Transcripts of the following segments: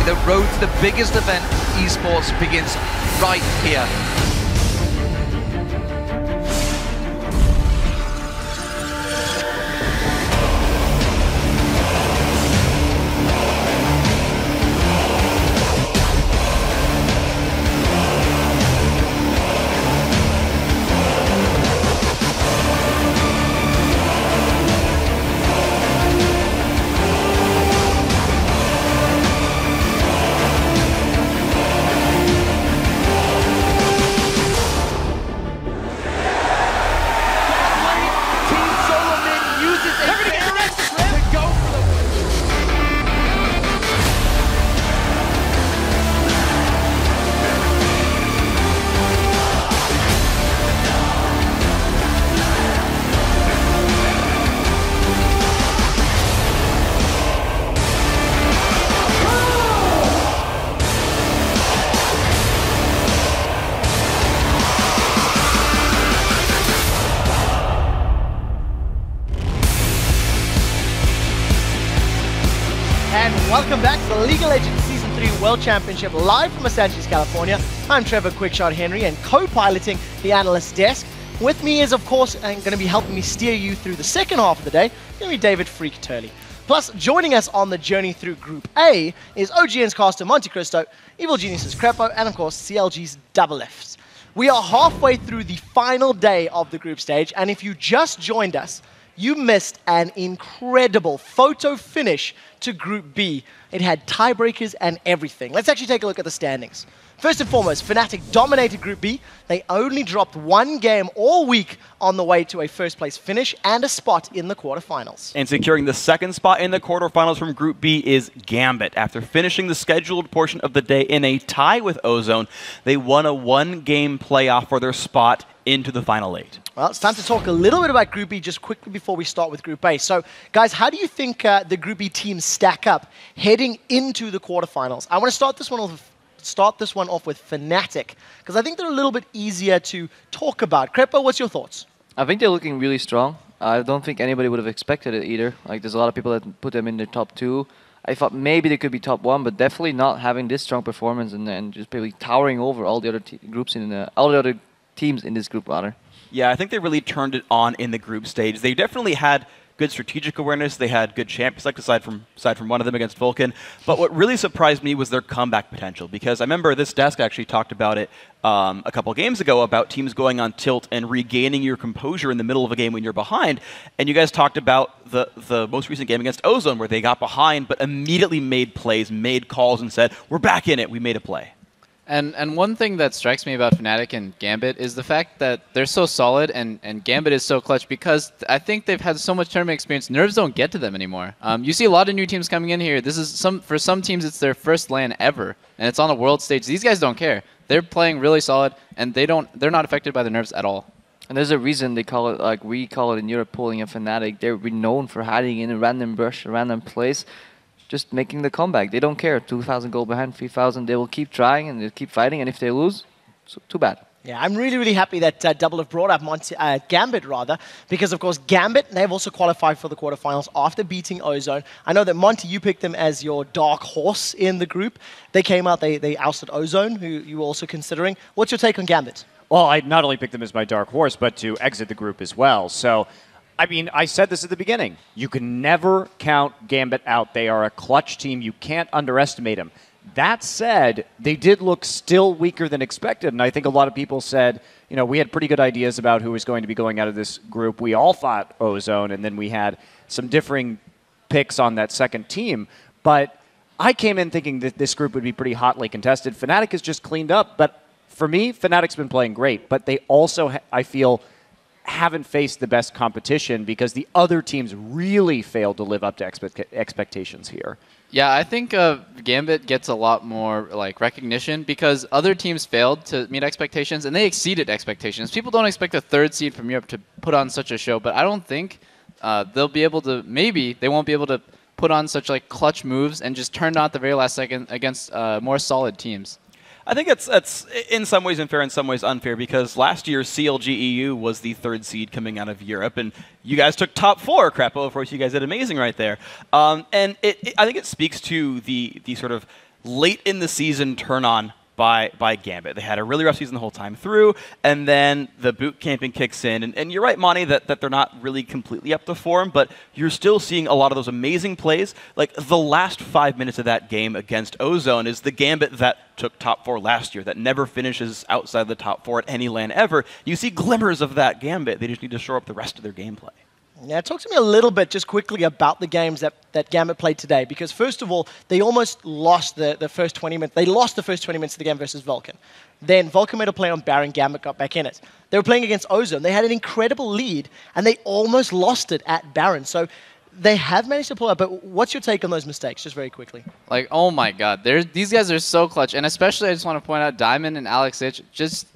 the road to the biggest event in esports begins right here. Welcome back to the League of Legends Season 3 World Championship live from Los Angeles, California. I'm Trevor Quickshot Henry and co-piloting the analyst desk. With me is, of course, and going to be helping me steer you through the second half of the day, going to be David Freak Turley. Plus, joining us on the journey through Group A is OGN's caster Monte Cristo, Evil Genius's Crepo, and of course, CLG's Double Fs. We are halfway through the final day of the group stage, and if you just joined us, you missed an incredible photo finish to Group B. It had tiebreakers and everything. Let's actually take a look at the standings. First and foremost, Fnatic dominated Group B. They only dropped one game all week on the way to a first-place finish and a spot in the quarterfinals. And securing the second spot in the quarterfinals from Group B is Gambit. After finishing the scheduled portion of the day in a tie with Ozone, they won a one-game playoff for their spot into the Final 8. Well, it's time to talk a little bit about Group B just quickly before we start with Group A. So, guys, how do you think the Group B teams stack up heading into the quarterfinals? I want to start this one off with Fnatic, because I think they're a little bit easier to talk about. Crepo, what's your thoughts? I think they're looking really strong. I don't think anybody would have expected it either. Like, there's a lot of people that put them in their top 2. I thought maybe they could be top 1, but definitely not having this strong performance and just basically towering over all the other groups in all the other teams in this group, rather. Yeah, I think they really turned it on in the group stage. They definitely had good strategic awareness. They had good champ select aside from one of them against Vulcan. But what really surprised me was their comeback potential, because I remember this desk actually talked about it a couple games ago about teams going on tilt and regaining your composure in the middle of a game when you're behind. And you guys talked about the most recent game against Ozone, where they got behind but immediately made plays, made calls, and said, "We're back in it. We made a play." And one thing that strikes me about Fnatic and Gambit is the fact that they're so solid and Gambit is so clutch, because I think they've had so much tournament experience, nerves don't get to them anymore. You see a lot of new teams coming in here. This is for some teams it's their first LAN ever, and it's on a world stage. These guys don't care. They're playing really solid, and they're not affected by the nerves at all. And there's a reason they call it, like we call it in Europe, pulling a Fnatic. They're renowned for hiding in a random bush, a random place, just making the comeback. They don't care. 2,000 gold behind, 3,000. They will keep trying and they'll keep fighting. And if they lose, so too bad. Yeah, I'm really, really happy that Double have brought up Gambit, because, of course, Gambit, they've also qualified for the quarterfinals after beating Ozone. I know that, Monty, you picked them as your dark horse in the group. They came out, they ousted Ozone, who you were also considering. What's your take on Gambit? Well, I not only picked them as my dark horse, but to exit the group as well. So, I mean, I said this at the beginning. You can never count Gambit out. They are a clutch team. You can't underestimate them. That said, they did look still weaker than expected, and I think a lot of people said, you know, we had pretty good ideas about who was going to be going out of this group. We all thought Ozone, and then we had some differing picks on that second team. But I came in thinking that this group would be pretty hotly contested. Fnatic has just cleaned up, but for me, Fnatic's been playing great, but they also, I feel, haven't faced the best competition because the other teams really failed to live up to expectations here. Yeah, I think Gambit gets a lot more recognition because other teams failed to meet expectations and they exceeded expectations. People don't expect a third seed from Europe to put on such a show, but I don't think they'll be able to. Maybe they won't be able to put on such clutch moves and just turn out the very last second against more solid teams. I think it's in some ways unfair, in some ways unfair, because last year CLG EU was the third seed coming out of Europe, and you guys took top 4. Crepo, of course, you guys did amazing right there. And I think it speaks to the sort of late in the season turn on by Gambit. They had a really rough season the whole time through, and then the boot camping kicks in. And you're right, Monty, that they're not really completely up to form, but you're still seeing a lot of those amazing plays. Like the last 5 minutes of that game against Ozone is the Gambit that took top 4 last year, that never finishes outside the top 4 at any LAN ever. You see glimmers of that Gambit. They just need to shore up the rest of their gameplay. Yeah, talk to me a little bit just quickly about the games that Gambit played today, because first of all, they almost lost the first 20 minutes. They lost the first 20 minutes of the game versus Vulcan. Then Vulcan made a play on Baron, Gambit got back in it. They were playing against Ozone. They had an incredible lead, and they almost lost it at Baron. So they have managed to pull up, but what's your take on those mistakes, just very quickly? Like, oh my god, these guys are so clutch. And especially, I just want to point out, Diamond and Alex Itch,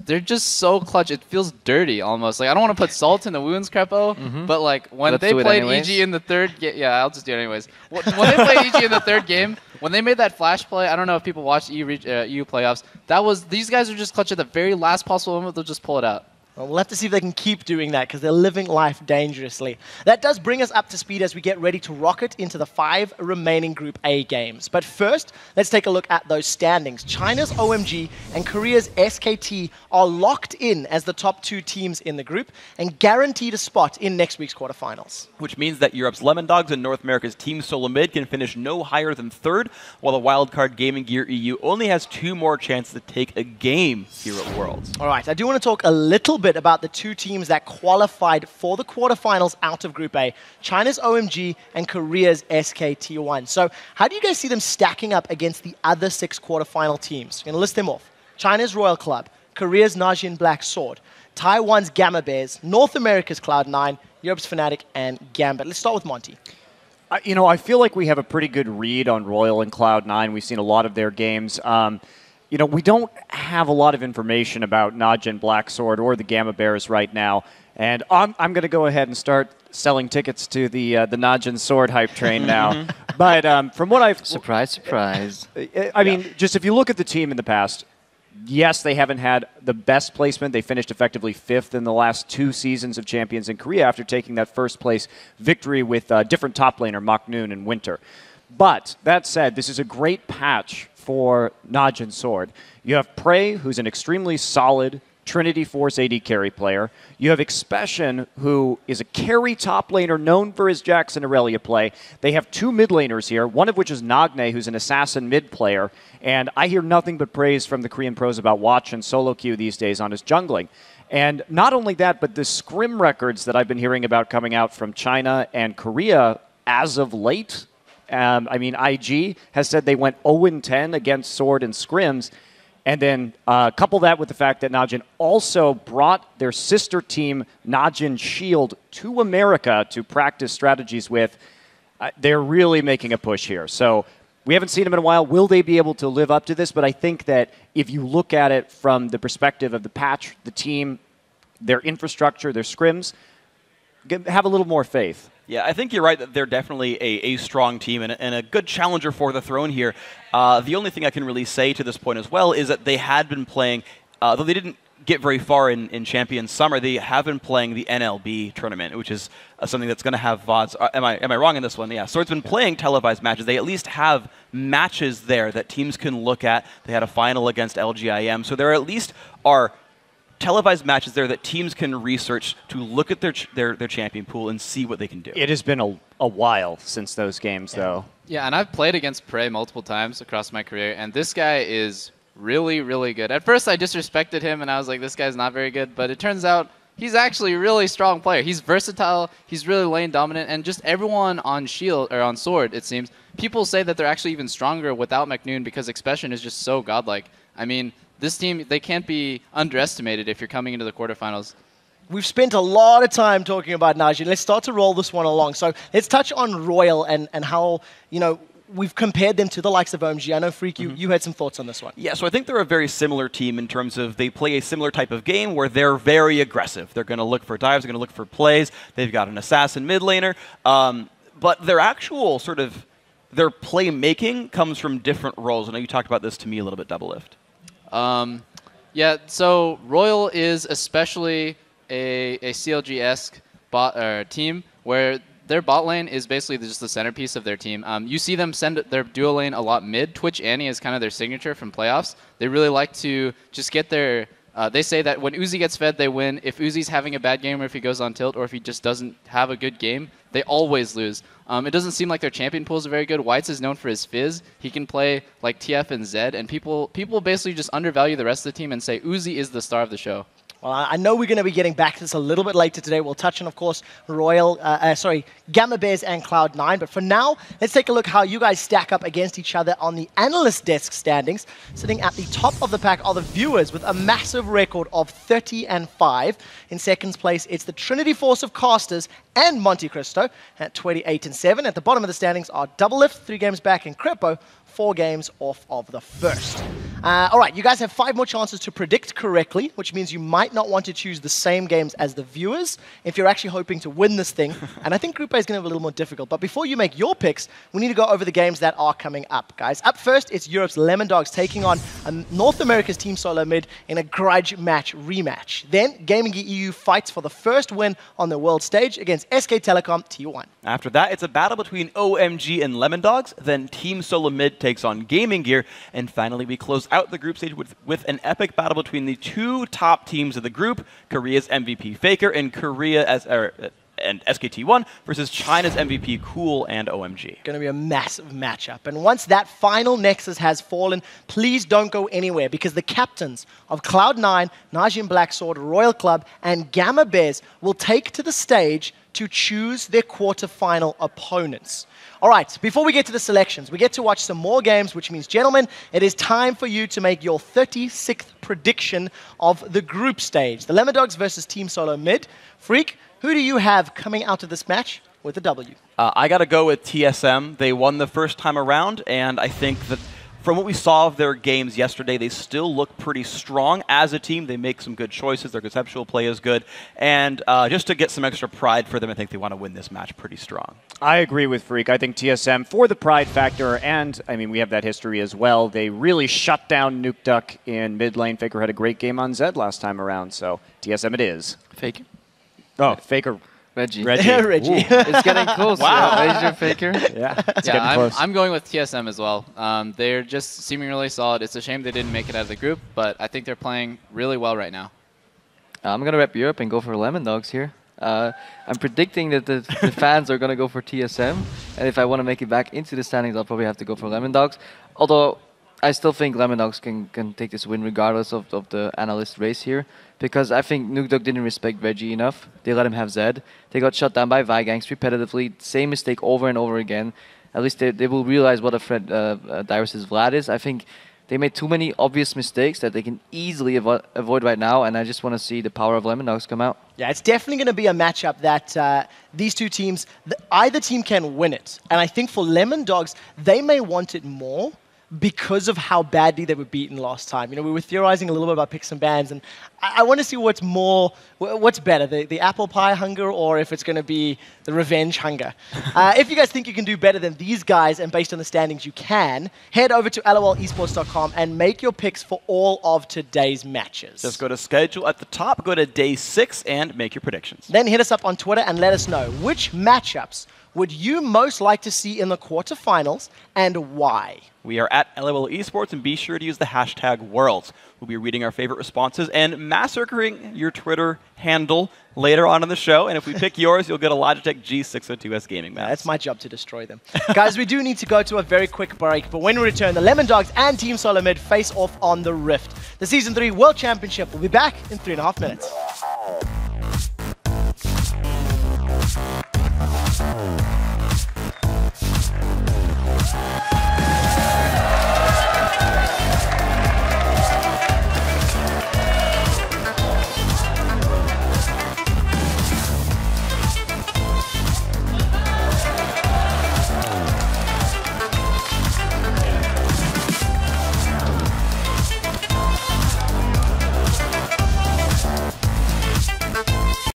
they're just so clutch. It feels dirty, almost. Like, I don't want to put salt in the wounds, Crepo, but like, when they played EG in the third game, yeah, I'll just do it anyways. When they played EG in the third game, when they made that flash play, I don't know if people watched EU playoffs, these guys are just clutch at the very last possible moment, they'll just pull it out. Well, we'll have to see if they can keep doing that, because they're living life dangerously. That does bring us up to speed as we get ready to rocket into the 5 remaining Group A games. But first, let's take a look at those standings. China's OMG and Korea's SKT are locked in as the top 2 teams in the group and guaranteed a spot in next week's quarterfinals. Which means that Europe's LemonDogs and North America's Team Solo Mid can finish no higher than 3rd, while the wildcard Gaming Gear EU only has 2 more chances to take a game here at Worlds. All right, I do want to talk a little bit about the 2 teams that qualified for the quarterfinals out of Group A, China's OMG and Korea's SKT1. So how do you guys see them stacking up against the other 6 quarterfinal teams? I'm going to list them off. China's Royal Club, Korea's Najin Black Sword, Taiwan's Gamma Bears, North America's Cloud9, Europe's Fnatic, and Gambit. Let's start with Monty. I feel like we have a pretty good read on Royal and Cloud9. We've seen a lot of their games. We don't have a lot of information about Najin Black Sword or the Gamma Bears right now. And I'm going to go ahead and start selling tickets to the Najin Sword hype train now. But from what I've... Surprise, surprise. I mean, just if you look at the team in the past, yes, they haven't had the best placement. They finished effectively 5th in the last 2 seasons of Champions in Korea after taking that first place victory with a different top laner, Moknoon and Winter. But that said, this is a great patch for Najin Sword. You have Prey, who's an extremely solid Trinity Force AD carry player. You have Expression, who is a carry top laner known for his Jax and Aurelia play. They have 2 mid laners here, one of which is Nagne, who's an assassin mid player. And I hear nothing but praise from the Korean pros about Watch and solo queue these days on his jungling. And not only that, but the scrim records that I've been hearing about coming out from China and Korea as of late. IG has said they went 0-10 against Sword and scrims. And then couple that with the fact that Najin also brought their sister team, Najin Shield, to America to practice strategies with. They're really making a push here. So we haven't seen them in a while. Will they be able to live up to this? But I think that if you look at it from the perspective of the patch, the team, their infrastructure, their scrims, have a little more faith. Yeah, I think you're right that they're definitely a strong team and a good challenger for the throne here. The only thing I can really say to this point as well is that they had been playing, though they didn't get very far in Champions Summer, they have been playing the NLB tournament, which is something that's going to have VODs. Am I wrong in this one? Yeah, Sword's been playing televised matches. They at least have matches there that teams can look at. They had a final against LGIM, so there at least are televised matches there that teams can research to look at their champion pool and see what they can do. It has been a while since those games, though. Yeah, and I've played against Prey multiple times across my career, and this guy is really, really good. At first, I disrespected him, and I was like, this guy's not very good, but it turns out he's actually a really strong player. He's versatile, he's really lane dominant, and just everyone on Shield, or on Sword, it seems, people say that they're actually even stronger without Moknoon because Expression is just so godlike. I mean, this team, they can't be underestimated if you're coming into the quarterfinals. We've spent a lot of time talking about Najin. Let's start to roll this one along. So let's touch on Royal and how, we've compared them to the likes of OMG. I know, Freak, you had some thoughts on this one. Yeah, so I think they're a very similar team in terms of they play a similar type of game where they're very aggressive. They're going to look for dives, they're going to look for plays. They've got an assassin mid laner. But their actual their playmaking comes from different roles. I know you talked about this to me a little bit, Double Lift. Yeah, so Royal is especially a CLG-esque team where their bot lane is basically just the centerpiece of their team. You see them send their duo lane a lot mid. Twitch Annie is kind of their signature from playoffs. They really like to just get their... they say that when Uzi gets fed, they win. If Uzi's having a bad game or if he goes on tilt or if he just doesn't have a good game, they always lose. It doesn't seem like their champion pools are very good. Whites is known for his fizz. He can play like TF and Zed, and people basically just undervalue the rest of the team and say Uzi is the star of the show. Well, I know we're going to be getting back to this a little bit later today. We'll touch on, of course, Gamma Bears and Cloud9. But for now, let's take a look how you guys stack up against each other on the analyst desk standings. Sitting at the top of the pack are the viewers with a massive record of 30-5. In second place, it's the Trinity Force of Casters and Monte Cristo at 28-7. At the bottom of the standings are Doublelift, 3 games back, and Crepo, 4 games off of the first. All right, you guys have 5 more chances to predict correctly, which means you might not want to choose the same games as the viewers if you're actually hoping to win this thing. And I think Group A is going to be a little more difficult. But before you make your picks, we need to go over the games that are coming up, guys. Up first, it's Europe's LemonDogs taking on North America's Team Solo Mid in a grudge match rematch. Then, Gaming Geek EU fights for the first win on the world stage against SK Telecom T1. After that, it's a battle between OMG and LemonDogs. Then Team Solo Mid takes on Gaming Gear. And finally, we close out the group stage with an epic battle between the 2 top teams of the group, Korea's MVP Faker and and SKT1 versus China's MVP Cool and OMG. Going to be a massive matchup. And once that final Nexus has fallen, please don't go anywhere because the captains of Cloud9, Najim Blacksword, Royal Club, and Gamma Bears will take to the stage to choose their quarterfinal opponents. All right, before we get to the selections, we get to watch some more games, which means, gentlemen, it is time for you to make your 36th prediction of the group stage. The LemonDogs versus Team Solo Mid. Freak, who do you have coming out of this match with a W? I got to go with TSM. They won the first time around, and I think that from what we saw of their games yesterday, they still look pretty strong as a team. They make some good choices. Their conceptual play is good. And just to get some extra pride for them, I think they want to win this match pretty strong. I agree with Freak. I think TSM, for the pride factor, and, I mean, we have that history as well, they really shut down Nuke Duck in mid lane. Faker had a great game on Zed last time around, so TSM it is. Faker? Oh, Faker. Reggie. Reggie. It's getting close. Wow. Major Faker. Yeah, it's getting close. I'm going with TSM as well. They're just seeming really solid. It's a shame they didn't make it out of the group, but I think they're playing really well right now. I'm going to rep Europe and go for LemonDogs here. I'm predicting that the fans are going to go for TSM, and if I want to make it back into the standings, I'll probably have to go for LemonDogs. Although I still think LemonDogs can take this win regardless of the analyst race here, because I think Nuke Duck didn't respect Reggie enough. They let him have Zed. They got shut down by Vigangs repetitively. Same mistake over and over again. At least they will realize what a threat Dyrus' Vlad is. I think they made too many obvious mistakes that they can easily avoid right now, and I just want to see the power of LemonDogs come out. Yeah, it's definitely going to be a matchup that these two teams, either team can win it. And I think for LemonDogs, they may want it more because of how badly they were beaten last time. You know, we were theorizing a little bit about picks and bans, and I want to see what's better, the apple pie hunger or if it's going to be the revenge hunger. If you guys think you can do better than these guys, and based on the standings you can, head over to lolesports.com and make your picks for all of today's matches. Just go to schedule at the top, go to day 6, and make your predictions. Then hit us up on Twitter and let us know which matchups would you most like to see in the quarterfinals and why. We are at LOL Esports, and be sure to use the hashtag Worlds. We'll be reading our favorite responses and massacring your Twitter handle later on in the show. And if we pick yours, you'll get a Logitech G602S gaming mouse. That's my job to destroy them. Guys, we do need to go to a very quick break, but when we return, the LemonDogs and Team Solo Mid face off on the Rift. The Season 3 World Championship will be back in 3.5 minutes.